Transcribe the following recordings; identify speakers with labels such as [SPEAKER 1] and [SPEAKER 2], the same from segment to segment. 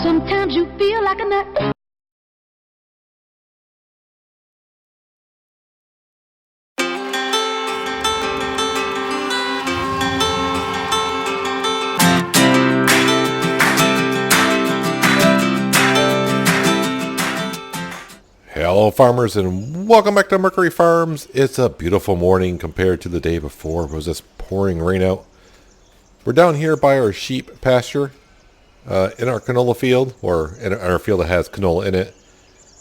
[SPEAKER 1] Sometimes you feel like a nut.
[SPEAKER 2] Hello farmers and welcome back to Mercury Farms. It's a beautiful morning compared to the day before. It was just pouring rain out. We're down here by our sheep pasture in our canola field, or in our field that has canola in it.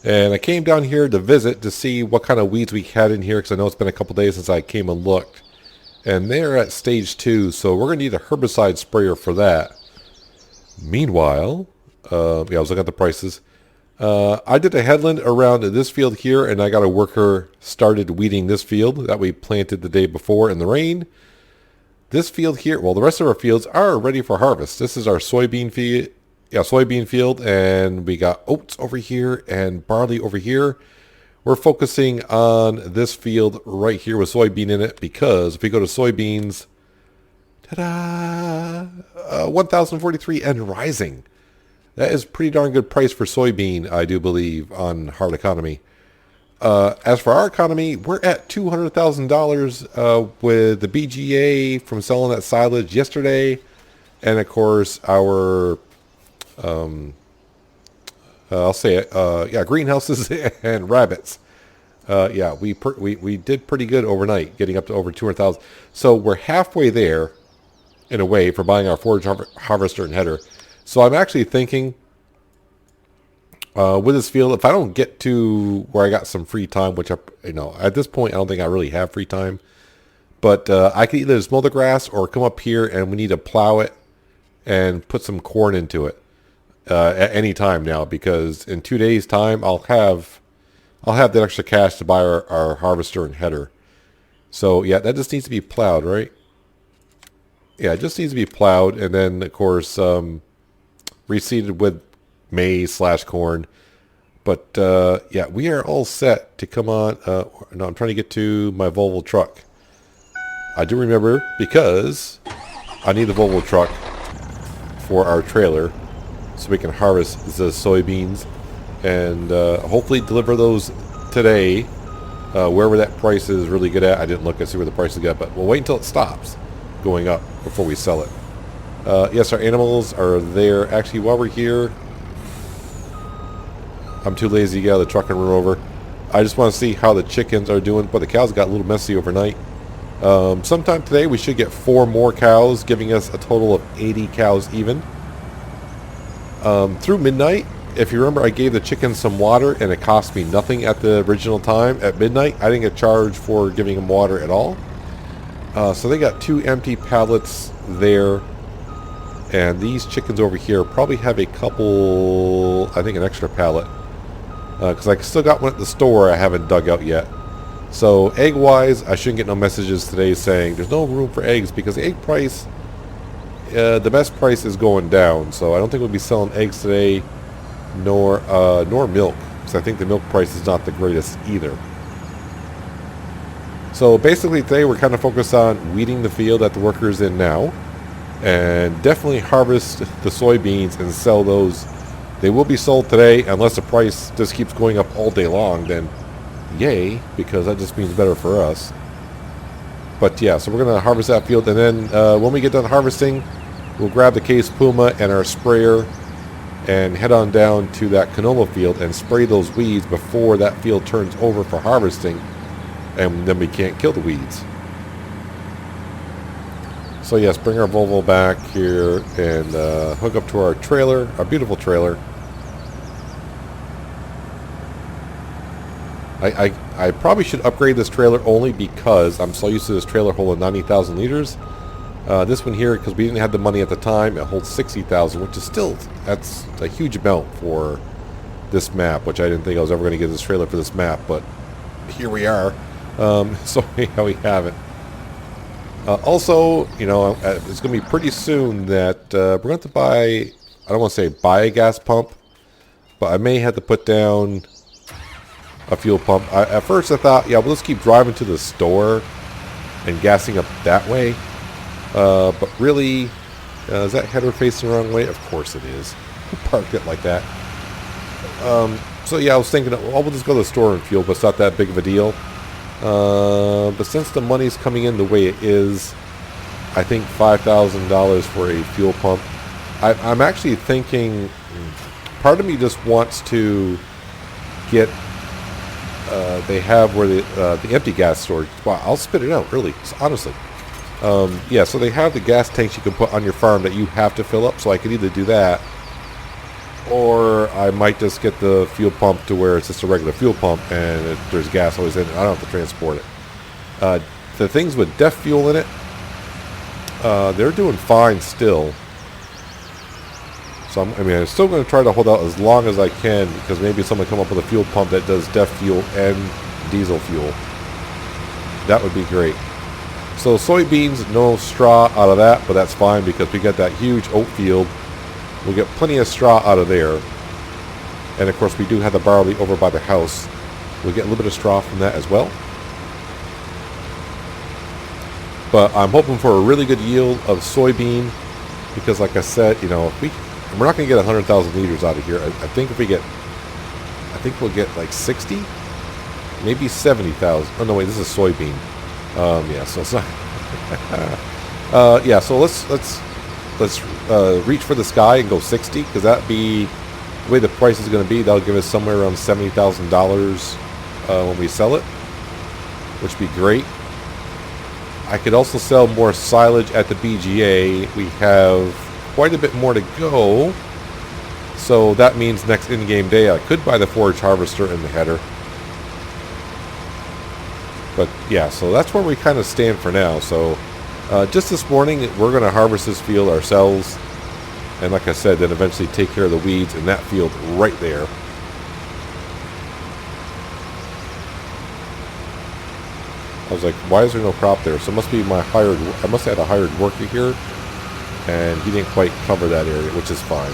[SPEAKER 2] And I came down here to visit to see what kind of weeds we had in here because I know it's been a couple days since I came and looked. And they're at stage 2, so we're going to need a herbicide sprayer for that. Meanwhile, I was looking at the prices. I did a headland around this field here, and I got a worker started weeding this field that we planted the day before in the rain. This field here, well, the rest of our fields are ready for harvest. This is our soybean field, and we got oats over here and barley over here. We're focusing on this field right here with soybean in it because if we go to soybeans, ta-da, 1,043 and rising. That is pretty darn good price for soybean, I do believe, on Hard Economy. As for our economy, we're at $200,000 with the BGA from selling that silage yesterday. And, of course, our, greenhouses and rabbits. We did pretty good overnight, getting up to over 200,000. So we're halfway there, in a way, for buying our forage harvester and header. So I'm actually thinking with this field, if I don't get to where I got some free time, which at this point I don't think I really have free time, but I could either just mow the grass or come up here and we need to plow it and put some corn into it at any time now, because in 2 days' time I'll have that extra cash to buy our harvester and header. So yeah, that just needs to be plowed, right? Yeah, it just needs to be plowed, and then of course reseeded with maize/corn. But we are all set to come on. No, I'm trying to get to my Volvo truck. I do remember because I need the Volvo truck for our trailer so we can harvest the soybeans and hopefully deliver those today wherever that price is really good at. I didn't look and see where the price is at, but we'll wait until it stops going up before we sell it. Yes, our animals are there. Actually, while we're here, I'm too lazy to get out of the truck and run over. I just want to see how the chickens are doing. But the cows got a little messy overnight. Sometime today, we should get 4 more cows, giving us a total of 80 cows even. Through midnight, if you remember, I gave the chickens some water, and it cost me nothing at the original time. At midnight, I didn't get charged for giving them water at all. So they got 2 empty pallets there. And these chickens over here probably have a couple, I think an extra pallet. Because I still got one at the store I haven't dug out yet. So egg-wise, I shouldn't get no messages today saying there's no room for eggs because the egg price, the best price is going down. So I don't think we'll be selling eggs today, nor milk. Because I think the milk price is not the greatest either. So basically today we're kind of focused on weeding the field that the worker's in now. And definitely harvest the soybeans and sell those. They will be sold today unless the price just keeps going up all day long. Then yay, because that just means better for us. But yeah, so we're going to harvest that field, and then when we get done harvesting, we'll grab the Case Puma and our sprayer and head on down to that canola field and spray those weeds before that field turns over for harvesting, and then we can't kill the weeds. So yes, bring our Volvo back here and hook up to our trailer, our beautiful trailer. I probably should upgrade this trailer only because I'm so used to this trailer holding 90,000 liters. This one here, because we didn't have the money at the time, it holds 60,000, which is still, that's a huge amount for this map, which I didn't think I was ever going to get this trailer for this map, but here we are. So anyhow, we have it. Also, it's going to be pretty soon that we're going to buy, I don't want to say buy a gas pump, but I may have to put down a fuel pump. At first I thought, yeah, well, let's keep driving to the store and gassing up that way. But really, is that header facing the wrong way? Of course it is. parked it like that. So yeah, I was thinking, well, we'll just go to the store and fuel, but it's not that big of a deal. But since the money's coming in the way it is, I think $5,000 for a fuel pump. I'm actually thinking, part of me just wants to get, they have where the empty gas storage. Wow, I'll spit it out, really, honestly. Yeah, so they have the gas tanks you can put on your farm that you have to fill up, so I could either do that, or I might just get the fuel pump to where it's just a regular fuel pump and there's gas always in it. I don't have to transport it. The things with DEF fuel in it, they're doing fine still. So I'm still going to try to hold out as long as I can, because maybe someone come up with a fuel pump that does DEF fuel and diesel fuel. That would be great. So soybeans, no straw out of that, but that's fine because we got that huge oat field. We'll get plenty of straw out of there. And of course we do have the barley over by the house. We'll get a little bit of straw from that as well. But I'm hoping for a really good yield of soybean, because like I said, you know, we're not going to get 100,000 liters out of here. I think if we get, I think we'll get like 60, maybe 70,000. Oh no, wait, this is soybean. Yeah, so it's not. Yeah, so let's reach for the sky and go 60, because that'd be the way the price is going to be. That'll give us somewhere around $70,000 when we sell it, which would be great. I could also sell more silage at the BGA. We have quite a bit more to go, so that means next in-game day I could buy the forage harvester and the header. But yeah, so that's where we kind of stand for now. So just this morning we're going to harvest this field ourselves, and like I said, then eventually take care of the weeds in that field right there. I was like, why is there no crop there? So it must be I must have had a hired worker here, and he didn't quite cover that area, which is fine.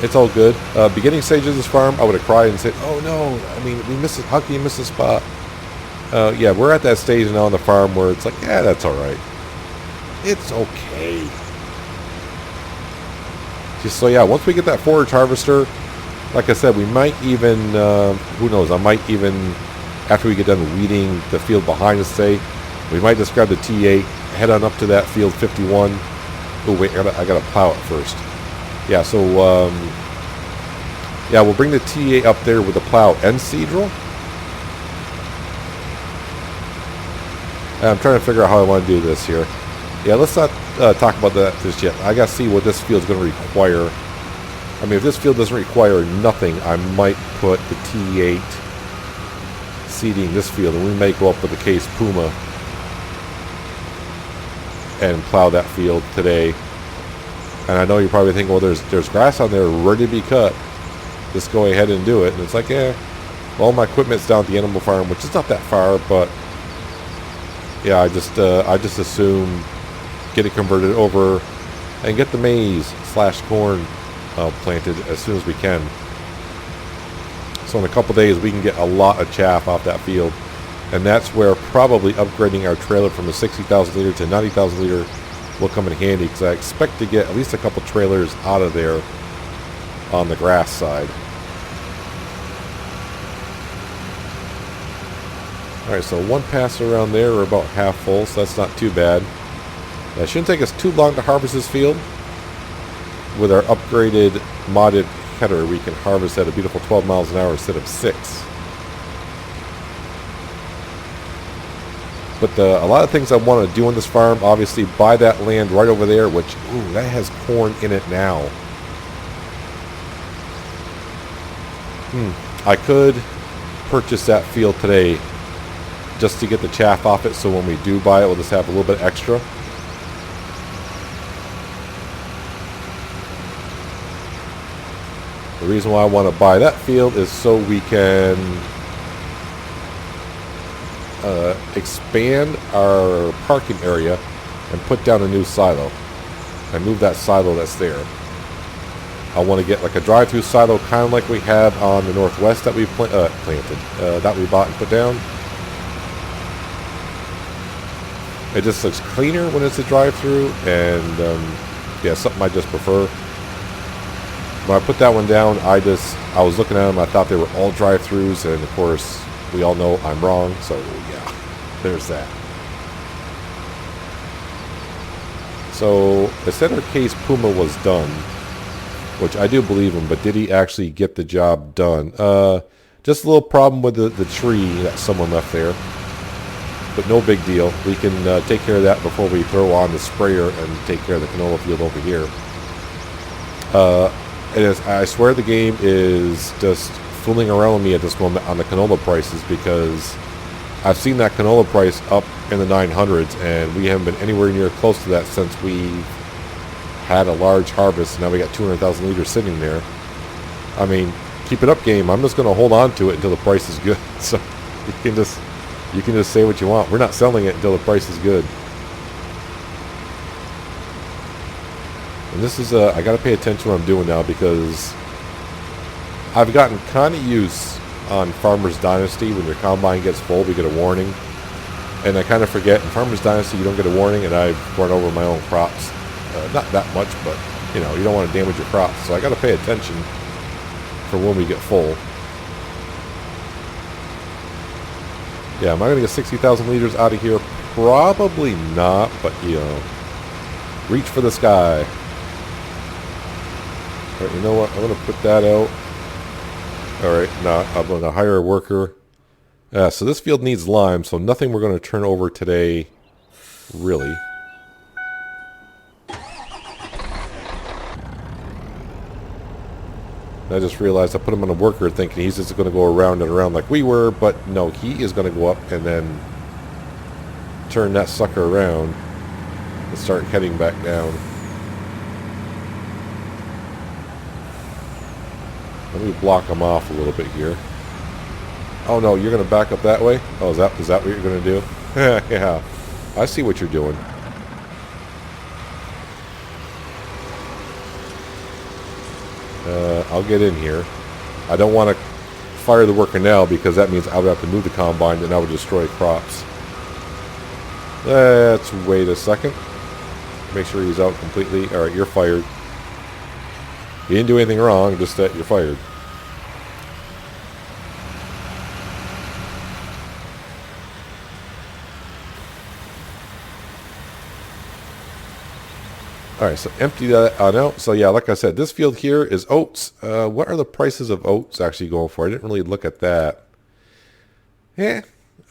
[SPEAKER 2] It's all good. Beginning stages of this farm, I would have cried and said, oh no, I mean, we missed it. How can you miss a spot? Yeah, we're at that stage now on the farm where it's like, yeah, that's all right. It's okay. Just so yeah, once we get that forage harvester, like I said, we might even, who knows, I might even, after we get done weeding the field behind us, say, we might just grab the T8, head on up to that field 51. Oh wait, I gotta plow it first. Yeah, so yeah, we'll bring the T8 up there with the plow and seed drill. I'm trying to figure out how I want to do this here. Yeah, let's not talk about that just yet. I gotta see what this field's going to require. I mean, if this field doesn't require nothing, I might put the T8 seeding this field, and we may go up with the Case Puma and plow that field today. And I know you're probably thinking, well, there's grass on there ready to be cut. Just go ahead and do it. And it's like, yeah, well, my equipment's down at the animal farm, which is not that far, but yeah, I just assume get it converted over and get the maize / corn planted as soon as we can. So in a couple days we can get a lot of chaff off that field, and that's where probably upgrading our trailer from a 60,000 liter to 90,000 liter will come in handy, because I expect to get at least a couple trailers out of there on the grass side. Alright, so one pass around there, we're about half full, so that's not too bad. It shouldn't take us too long to harvest this field. With our upgraded modded header, we can harvest at a beautiful 12 miles an hour instead of 6. But a lot of things I want to do on this farm, obviously buy that land right over there, which, ooh, that has corn in it now. I could purchase that field today just to get the chaff off it, so when we do buy it, we'll just have a little bit extra. The reason why I want to buy that field is so we can expand our parking area and put down a new silo and move that silo that's there. I want to get like a drive-through silo, kind of like we have on the Northwest that we planted, that we bought and put down. It just looks cleaner when it's a drive-through, and yeah, something I just prefer. when I put that one down, I was looking at them. I thought they were all drive-throughs, and of course, we all know I'm wrong. So yeah, there's that. So the center case Puma was done, which I do believe him, but did he actually get the job done? Just a little problem with the tree that someone left there, but no big deal. We can take care of that before we throw on the sprayer and take care of the canola field over here. I swear the game is just fooling around with me at this moment on the canola prices, because I've seen that canola price up in the 900s, and we haven't been anywhere near close to that since we had a large harvest. Now we got 200,000 liters sitting there. I mean, keep it up, game. I'm just going to hold on to it until the price is good. So you can just say what you want. We're not selling it until the price is good. And this is I got to pay attention to what I'm doing now, because I've gotten kind of used on Farmer's Dynasty. When your combine gets full, we get a warning. And I kind of forget, in Farmer's Dynasty you don't get a warning, and I've run over my own crops. Not that much, but you know, you don't want to damage your crops. So I got to pay attention for when we get full. Yeah, am I going to get 60,000 liters out of here? Probably not, but you know, reach for the sky. All right, you know what? I'm going to put that out. All right, now I'm going to hire a worker. Yeah, so this field needs lime, so nothing we're going to turn over today, really. I just realized I put him on a worker thinking he's just going to go around and around like we were, but no, he is going to go up and then turn that sucker around and start heading back down. Let me block him off a little bit here. Oh no, you're going to back up that way? Oh, is that what you're going to do? Yeah, I see what you're doing. I'll get in here. I don't want to fire the worker now, because that means I would have to move the combine and I would destroy crops. Let's wait a second. Make sure he's out completely. Alright, you're fired. You didn't do anything wrong, just that you're fired. Alright, so empty that out. So yeah, like I said, this field here is oats. What are the prices of oats actually going for? I didn't really look at that. Yeah,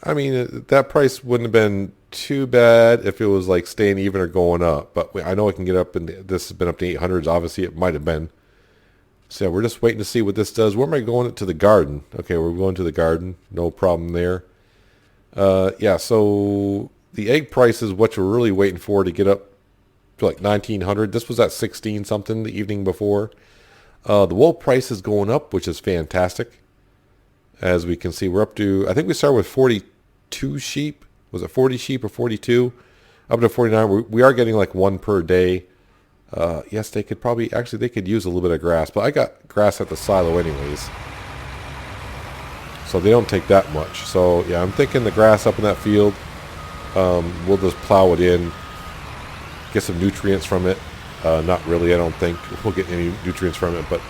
[SPEAKER 2] I mean, that price wouldn't have been too bad if it was like staying even or going up. But I know it can get up, and this has been up to 800s. Obviously, it might have been. So we're just waiting to see what this does. Where am I going? To the garden. Okay, we're going to the garden. No problem there. Yeah, so the egg price is what you're really waiting for to get up to like 1900. This was at 16 something the evening before. The wool price is going up, which is fantastic. As we can see, we're up to, I think we started with 42 sheep. Was it 40 sheep or 42? Up to 49. We are getting like one per day. Yes, they could probably, actually they could use a little bit of grass, but I got grass at the silo anyways. So they don't take that much. So yeah, I'm thinking the grass up in that field, we'll just plow it in, get some nutrients from it. Not really, I don't think we'll get any nutrients from it, but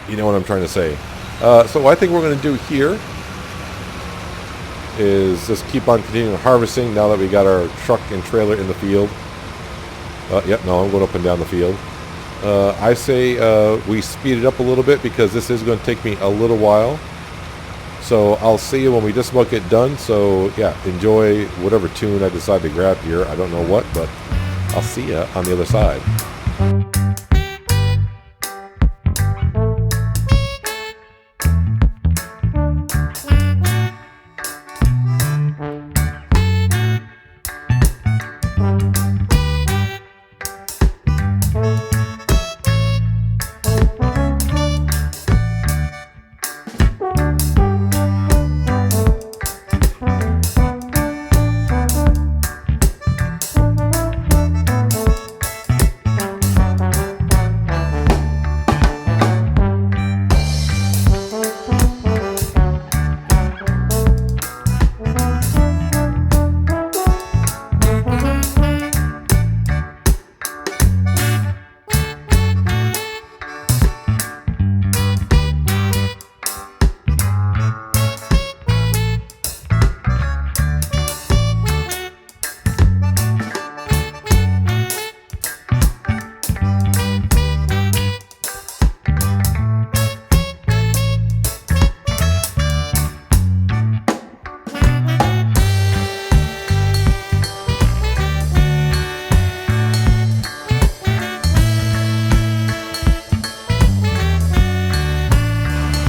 [SPEAKER 2] you know what I'm trying to say. So what I think we're going to do here is just keep on continuing harvesting now that we got our truck and trailer in the field. Yep, no, I'm going up and down the field. I say we speed it up a little bit, because this is going to take me a little while. So I'll see you when we just about get done. So yeah, enjoy whatever tune I decide to grab here. I don't know what, but I'll see you on the other side.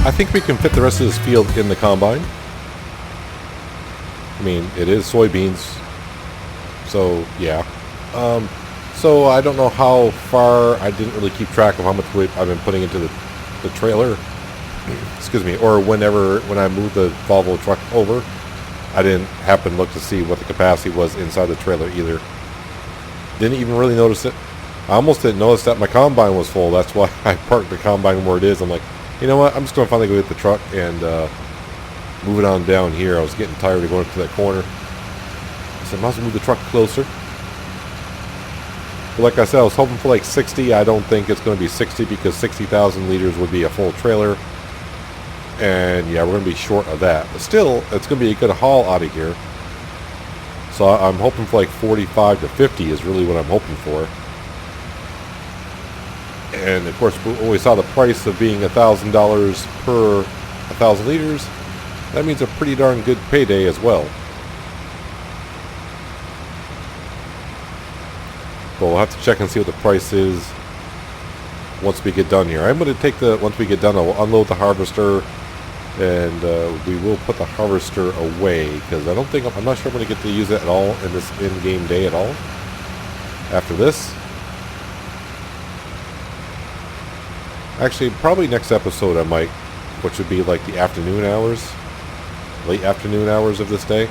[SPEAKER 2] I think we can fit the rest of this field in the combine. I mean, it is soybeans, so yeah. So I don't know how far. I didn't really keep track of how much weight I've been putting into the trailer. Excuse me. Or when I moved the Volvo truck over, I didn't happen to look to see what the capacity was inside the trailer either. Didn't even really notice it. I almost didn't notice that my combine was full. That's why I parked the combine where it is. I'm like, you know what? I'm just going to finally go get the truck and move it on down here. I was getting tired of going up to that corner. I said, might as well move the truck closer. But like I said, I was hoping for like 60. I don't think it's going to be 60 because 60,000 liters would be a full trailer. And yeah, we're going to be short of that. But still, it's going to be a good haul out of here. So I'm hoping for like 45 to 50 is really what I'm hoping for. And of course, when we saw the price of being $1,000 per 1,000 liters, that means a pretty darn good payday as well. But we'll have to check and see what the price is once we get done here. I'm going to take once we get done, I'll unload the harvester, and we will put the harvester away because I'm not sure I'm going to get to use it at all in this in-game day at all. After this, actually, probably next episode I might, which would be like the afternoon hours, late afternoon hours of this day.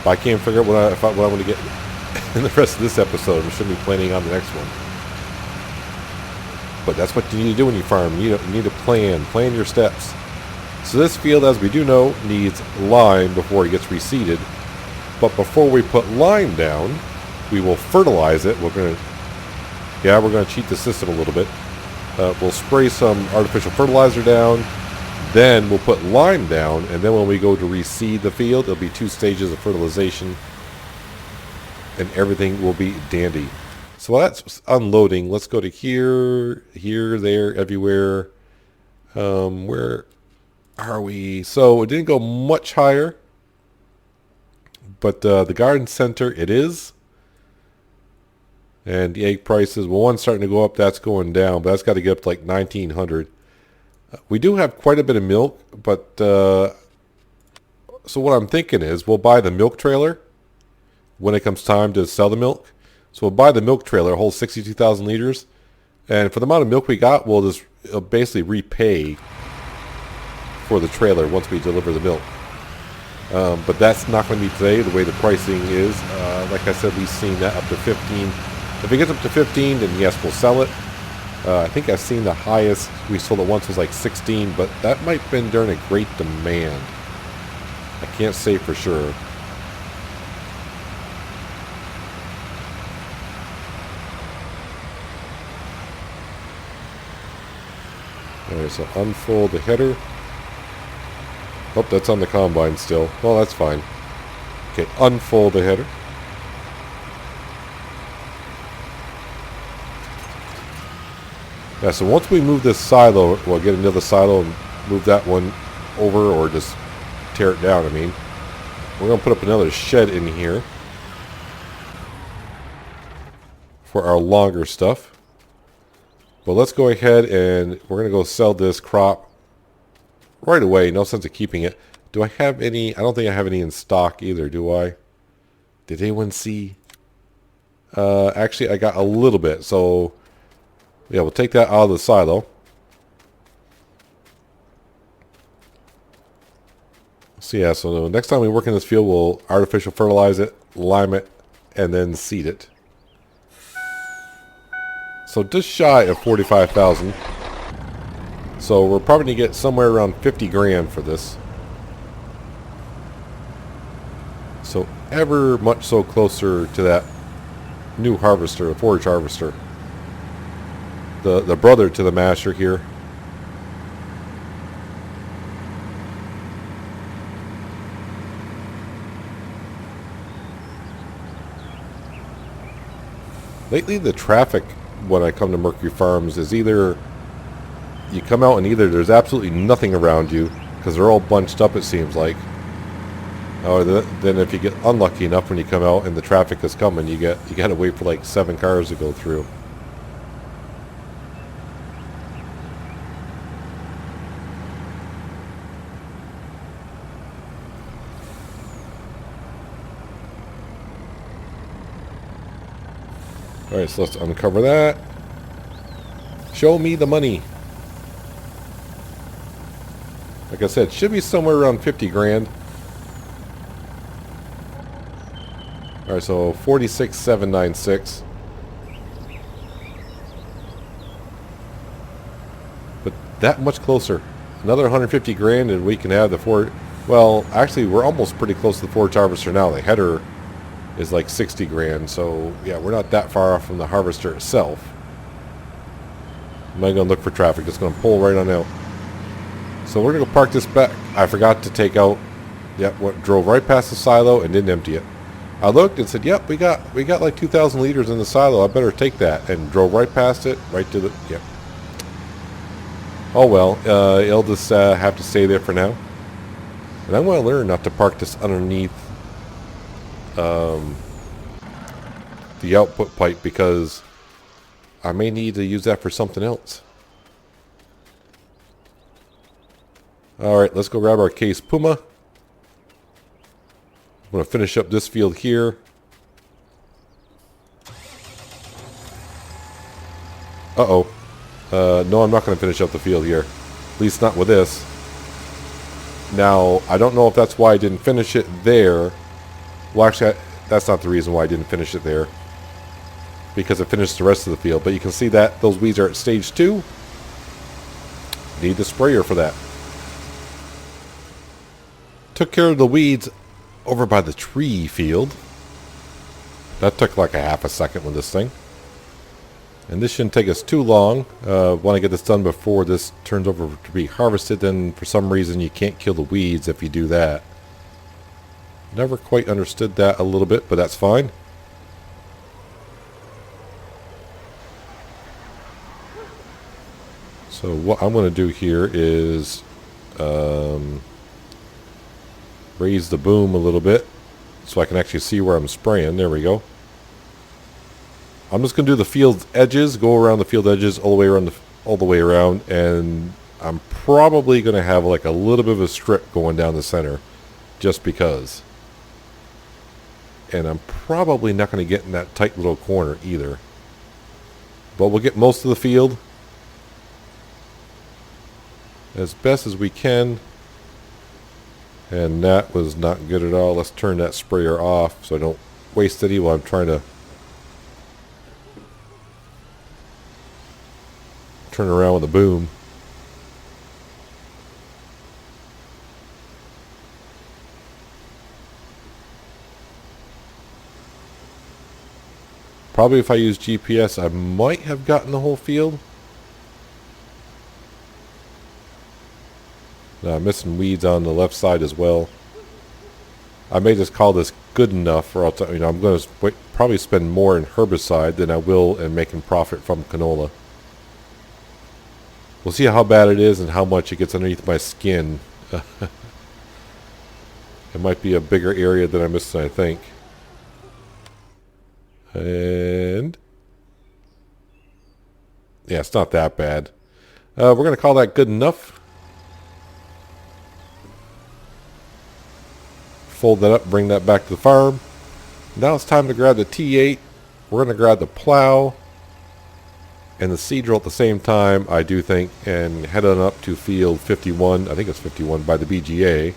[SPEAKER 2] I can't figure out what I'm going to get in the rest of this episode. I should be planning on the next one. But that's what you need to do when you farm. You need to plan your steps. So this field, as we do know, needs lime before it gets reseeded. But before we put lime down, we will fertilize it. We're going to cheat the system a little bit. We'll spray some artificial fertilizer down. Then we'll put lime down, and then when we go to reseed the field, it'll be 2 stages of fertilization, and everything will be dandy. So while that's unloading, let's go to here, there, everywhere. Where are we? So it didn't go much higher, but the garden center, it is. And the egg prices, well, one's starting to go up, that's going down, but that's got to get up to like 1,900. We do have quite a bit of milk, but so what I'm thinking is we'll buy the milk trailer when it comes time to sell the milk. So we'll buy the milk trailer, holds 62,000 liters, and for the amount of milk we got, we'll just basically repay for the trailer once we deliver the milk. But that's not going to be today, the way the pricing is. Like I said, we've seen that up to 15. If it gets up to 15, then yes, we'll sell it. I think I've seen the highest we sold it once was like 16, but that might have been during a great demand. I can't say for sure. Alright, so unfold the header. Oh, that's on the combine still. Well, that's fine. Okay, unfold the header. Yeah, so once we move this silo, we'll get another silo and move that one over, or just tear it down, I mean. We're going to put up another shed in here for our longer stuff. But let's go ahead and we're going to go sell this crop right away. No sense of keeping it. Do I have any? I don't think I have any in stock either, do I? Did anyone see? Actually, I got a little bit, so yeah, we'll take that out of the silo. So yeah, so next time we work in this field, we'll artificial fertilize it, lime it, and then seed it. So just shy of 45,000. So we're probably going to get somewhere around 50 grand for this. So ever much so closer to that new harvester, the forage harvester. The brother to the masher here. Lately the traffic when I come to Mercury Farms is either you come out and either there's absolutely nothing around you because they're all bunched up, it seems like, or then if you get unlucky enough when you come out and the traffic is coming, you got to wait for like 7 cars to go through. Alright, so let's uncover that. Show me the money. Like I said, should be somewhere around 50 grand. Alright, so 46,796. But that much closer. Another 150 grand and we can have the Ford. Well, actually, we're almost pretty close to the forage harvester now. The header is like 60 grand. So, yeah, we're not that far off from the harvester itself. I'm not going to look for traffic. Just going to pull right on out. So we're going to park this back. I forgot to take out. Yep, drove right past the silo and didn't empty it. I looked and said, "Yep, we got like 2,000 liters in the silo. I better take that." And drove right past it, right to the. Yep. Oh well, it'll just have to stay there for now. And I'm going to learn not to park this underneath the output pipe because I may need to use that for something else. All right, let's go grab our case Puma. I'm going to finish up this field here. Uh-oh. No, I'm not going to finish up the field here. At least not with this. Now, I don't know if that's why I didn't finish it there. Well, actually, that's not the reason why I didn't finish it there. Because I finished the rest of the field. But you can see that those weeds are at stage 2. Need the sprayer for that. Took care of the weeds over by the tree field. That took like a half a second with this thing. And this shouldn't take us too long. Want to get this done before this turns over to be harvested. Then for some reason you can't kill the weeds if you do that. Never quite understood that a little bit, but that's fine. So what I'm going to do here is raise the boom a little bit so I can actually see where I'm spraying. There we go. I'm just going to do the field edges, go around the field edges all the way around, and I'm probably going to have like a little bit of a strip going down the center just because. And I'm probably not going to get in that tight little corner either. But we'll get most of the field as best as we can. And that was not good at all. Let's turn that sprayer off so I don't waste any while I'm trying to turn around with a boom. Probably if I use GPS, I might have gotten the whole field. I'm missing weeds on the left side as well. I may just call this good enough, or else, I'm going to probably spend more in herbicide than I will in making profit from canola. We'll see how bad it is and how much it gets underneath my skin. It might be a bigger area than I missed, I think. And yeah, it's not that bad. We're going to call that good enough. Fold that up, bring that back to the farm. Now it's time to grab the T8. We're going to grab the plow and the seed drill at the same time, I do think, and head on up to field 51. I think it's 51 by the BGA.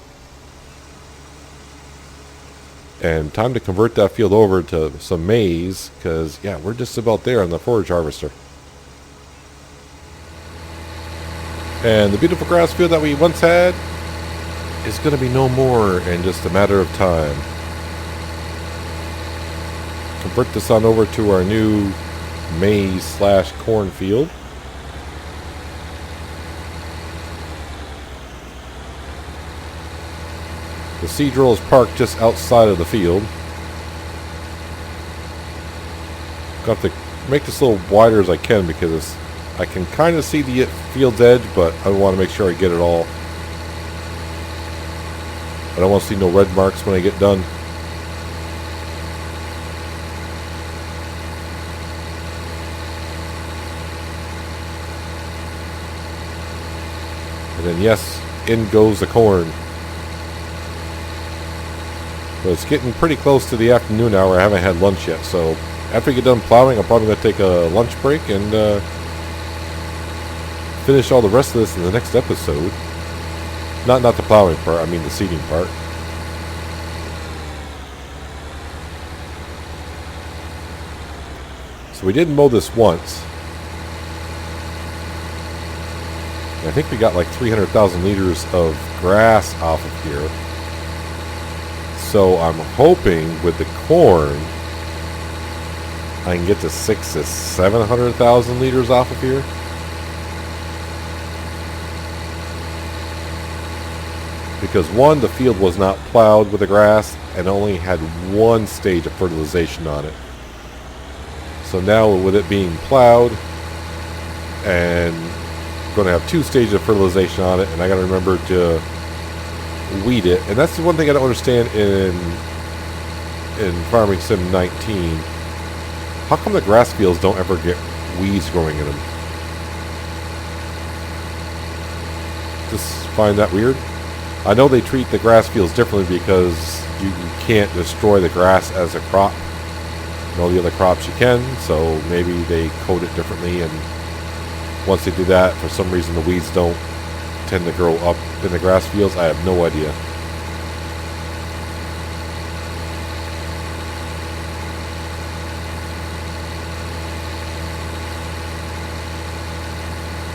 [SPEAKER 2] And time to convert that field over to some maize, because, yeah, we're just about there on the forage harvester. And the beautiful grass field that we once had is going to be no more in just a matter of time. Convert this on over to our new maize / corn field. The seed drill is parked just outside of the field. Got to make this a little wider as I can because I can kind of see the field's edge, but I want to make sure I get it all. I don't want to see no red marks when I get done. And then yes, in goes the corn. But it's getting pretty close to the afternoon hour. I haven't had lunch yet, so after we get done plowing, I'm probably going to take a lunch break and finish all the rest of this in the next episode. Not the plowing part, I mean the seeding part. So we did mow this once. I think we got like 300,000 liters of grass off of here. So I'm hoping with the corn, I can get to 600,000 to 700,000 liters off of here. Because one, the field was not plowed with the grass and only had one stage of fertilization on it. So now with it being plowed and going to have two stages of fertilization on it, and I got to remember to weed it. And that's the one thing I don't understand in Farming Sim 19. How come the grass fields don't ever get weeds growing in them? Just find that weird. I know they treat the grass fields differently because you can't destroy the grass as a crop. And all the other crops you can, so maybe they code it differently, and once they do that, for some reason the weeds don't tend to grow up in the grass fields. I have no idea.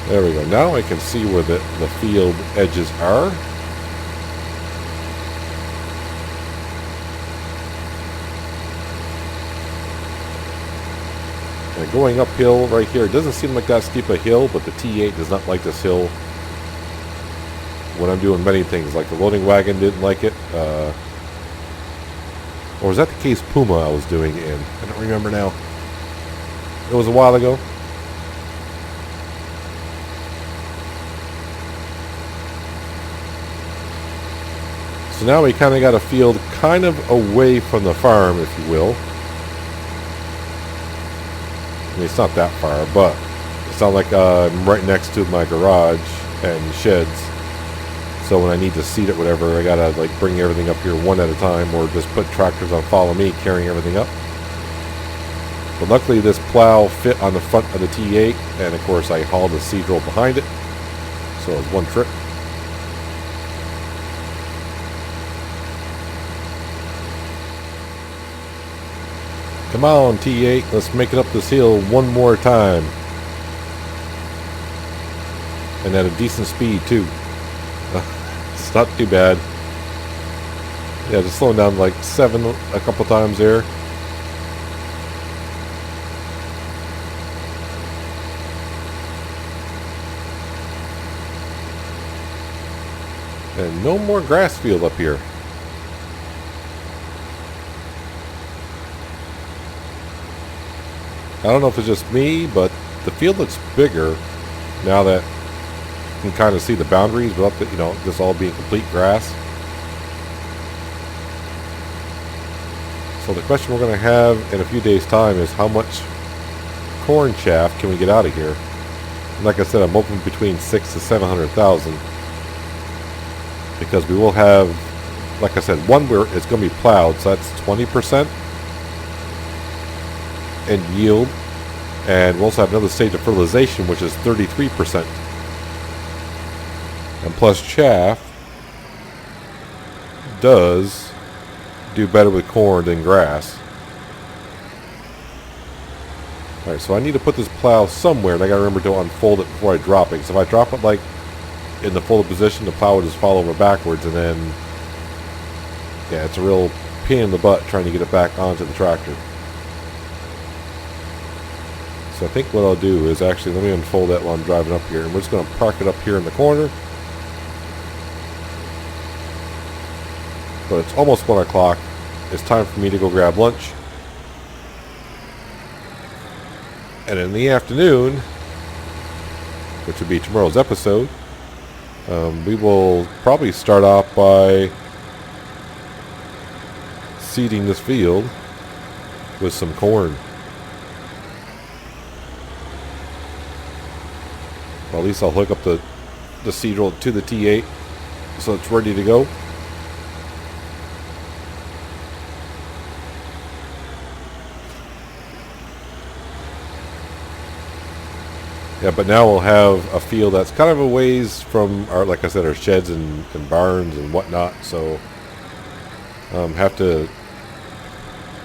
[SPEAKER 2] There we go. Now I can see where the field edges are. And going uphill right here, it doesn't seem like that steep a hill, but the T8 does not like this hill when I'm doing many things. Like the loading wagon didn't like it. Or was that the case Puma I was doing in? I don't remember now. It was a while ago. So now we kind of got a field kind of away from the farm, if you will. I mean, it's not that far, but it's not like I'm right next to my garage and sheds. So when I need to seed it, whatever, I gotta like bring everything up here one at a time, or just put tractors on follow me carrying everything up. But luckily this plow fit on the front of the T8, and of course I hauled the seed roll behind it. So it was one trip. Come on, T8, let's make it up this hill one more time. And at a decent speed, too. It's not too bad. Yeah, just slowing down like 7 a couple times there. And no more grass field up here. I don't know if it's just me, but the field looks bigger now that you can kind of see the boundaries without the, this all being complete grass. So the question we're going to have in a few days' time is how much corn chaff can we get out of here? And like I said, I'm hoping between 600,000 to 700,000, because we will have, like I said, one where it's going to be plowed, so that's 20%. And yield, and we'll also have another stage of fertilization, which is 33%, and plus chaff does do better with corn than grass. Alright, so I need to put this plow somewhere, and I gotta remember to unfold it before I drop it, because if I drop it like in the folded position, the plow will just fall over backwards, and then yeah, it's a real pain in the butt trying to get it back onto the tractor. So I think what I'll do is actually, let me unfold that while I'm driving up here. And we're just going to park it up here in the corner. But it's almost 1 o'clock. It's time for me to go grab lunch. And in the afternoon, which will be tomorrow's episode, we will probably start off by seeding this field with some corn. Well, at least I'll hook up the seed roll to the T8 so it's ready to go. Yeah, but now we'll have a field that's kind of a ways from our, like I said, our sheds and barns and whatnot. So have to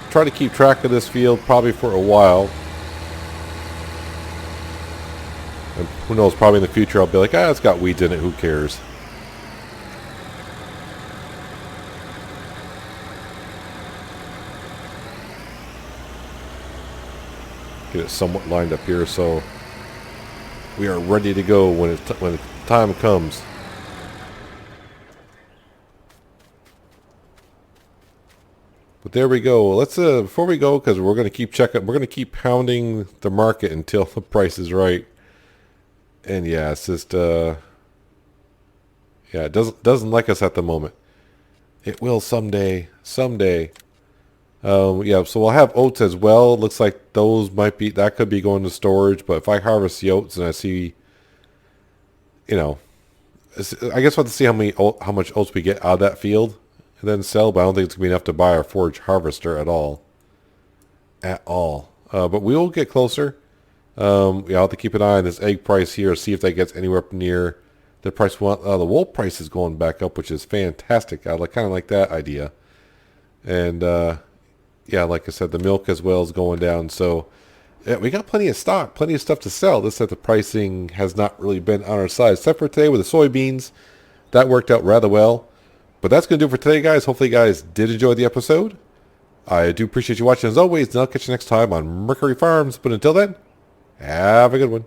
[SPEAKER 2] try to keep track of this field probably for a while. And who knows, probably in the future I'll be like, it's got weeds in it, who cares? Get it somewhat lined up here so we are ready to go when the time comes. But there we go. Let's before we go, because we're going to keep checking, we're going to keep pounding the market until the price is right. And yeah, it's just yeah, it doesn't like us at the moment. It will someday. Yeah, so we'll have oats as well. Looks like those that could be going to storage. But if I harvest the oats and I see, I guess we'll have to see how much oats we get out of that field and then sell. But I don't think it's gonna be enough to buy our forage harvester at all. But we will get closer. I'll have to keep an eye on this egg price here, see if that gets anywhere up near the price. The wool price is going back up, which is fantastic. I kind of like that idea. And yeah, like I said, the milk as well is going down. So yeah, we got plenty of stock, plenty of stuff to sell. This that the pricing has not really been on our side, except for today with the soybeans. That worked out rather well. But that's going to do it for today, guys. Hopefully you guys did enjoy the episode. I do appreciate you watching as always, and I'll catch you next time on Mercury Farms. But until then, have a good one.